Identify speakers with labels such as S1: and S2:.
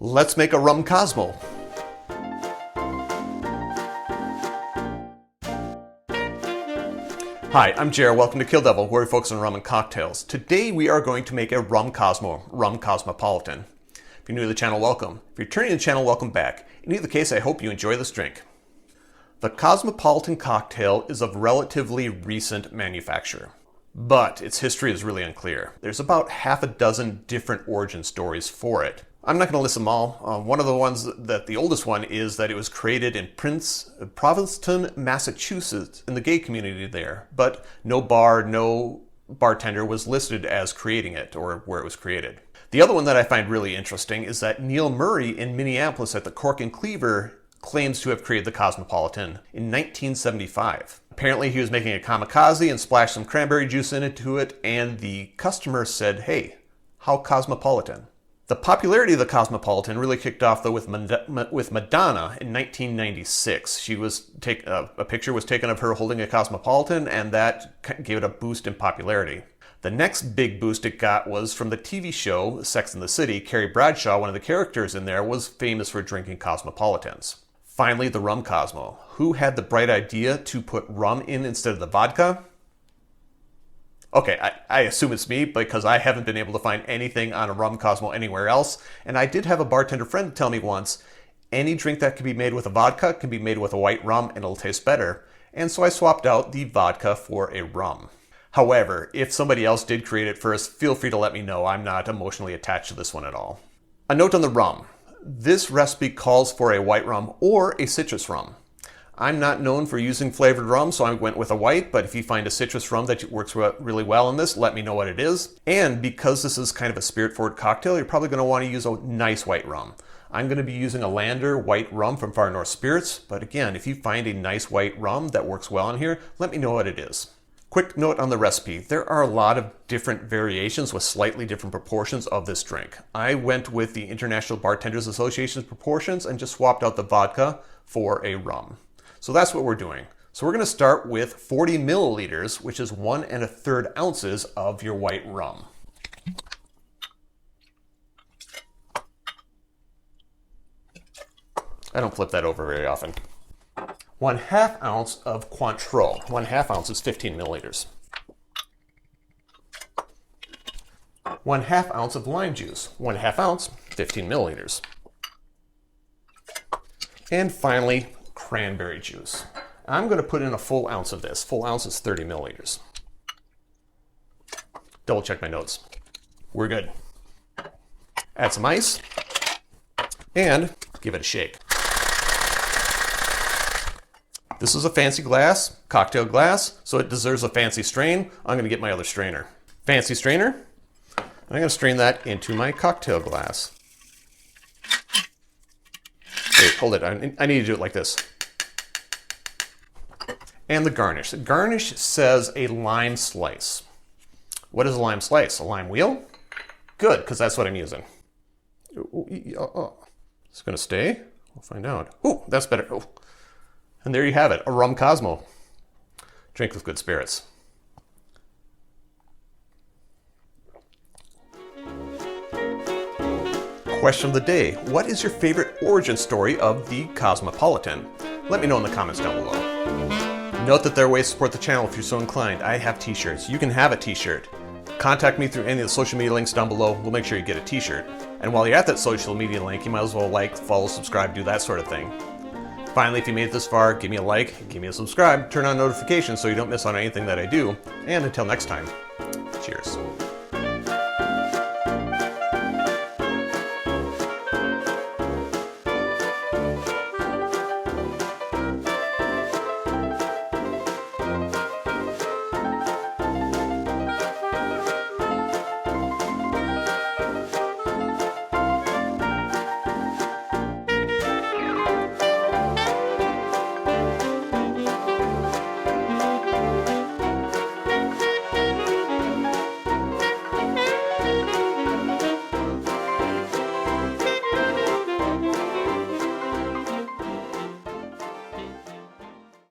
S1: Let's make a Rum Cosmo. Hi, I'm Jer. Welcome to Kill-Divill, where we focus on rum and cocktails. Today we are going to make a Rum Cosmo, Rum Cosmopolitan. If you're new to the channel, welcome. If you're returning to the channel, welcome back. In either case, I hope you enjoy this drink. The Cosmopolitan cocktail is of relatively recent manufacture, but its history is really unclear. There's about half a dozen different origin stories for it. I'm not going to list them all. One of the ones the oldest one is that it was created in Provincetown, Massachusetts, in the gay community there, but no bar, no bartender was listed as creating it or where it was created. The other one that I find really interesting is that Neil Murray in Minneapolis at the Cork and Cleaver claims to have created the Cosmopolitan in 1975. Apparently he was making a kamikaze and splashed some cranberry juice into it, and the customer said, "Hey, how cosmopolitan?" The popularity of the Cosmopolitan really kicked off though with Madonna in 1996. A picture was taken of her holding a Cosmopolitan, and that gave it a boost in popularity. The next big boost it got was from the TV show Sex and the City. Carrie Bradshaw, one of the characters in there, was famous for drinking Cosmopolitans. Finally, the Rum Cosmo. Who had the bright idea to put rum in instead of the vodka? Okay, I assume it's me because I haven't been able to find anything on a Rum Cosmo anywhere else. And I did have a bartender friend tell me once, any drink that can be made with a vodka can be made with a white rum and it'll taste better. And so I swapped out the vodka for a rum. However, if somebody else did create it first, feel free to let me know. I'm not emotionally attached to this one at all. A note on the rum. This recipe calls for a white rum or a citrus rum. I'm not known for using flavored rum, so I went with a white, but if you find a citrus rum that works really well in this, let me know what it is. And because this is kind of a spirit-forward cocktail, you're probably going to want to use a nice white rum. I'm going to be using a Lander white rum from Far North Spirits, but again, if you find a nice white rum that works well in here, let me know what it is. Quick note on the recipe. There are a lot of different variations with slightly different proportions of this drink. I went with the International Bartenders Association's proportions and just swapped out the vodka for a rum. So that's what we're doing. So we're going to start with 40 milliliters, which is 1 1/3 ounces of your white rum. I don't flip that over very often. 1/2 ounce of Cointreau. 1/2 ounce is 15 milliliters. 1/2 ounce of lime juice. 1/2 ounce, 15 milliliters. And finally, cranberry juice. I'm going to put in a full ounce of this. Full ounce is 30 milliliters. Double check my notes. We're good. Add some ice and give it a shake. This is a fancy glass, cocktail glass, so it deserves a fancy strain. I'm going to get my other strainer. Fancy strainer. I'm going to strain that into my cocktail glass. Wait, hold it. I need to do it like this. And the garnish. The garnish says a lime slice. What is a lime slice? A lime wheel? Good, because that's what I'm using. It's going to stay? We'll find out. Ooh, that's better. Oh. And there you have it, a Rum Cosmo. Drink with good spirits. Question of the day. What is your favorite origin story of the Cosmopolitan? Let me know in the comments down below. Note that there are ways to support the channel if you're so inclined. I have t-shirts. You can have a t-shirt. Contact me through any of the social media links down below. We'll make sure you get a t-shirt. And while you're at that social media link, you might as well like, follow, subscribe, do that sort of thing. Finally, if you made it this far, give me a like, give me a subscribe, turn on notifications so you don't miss on anything that I do. And until next time, cheers.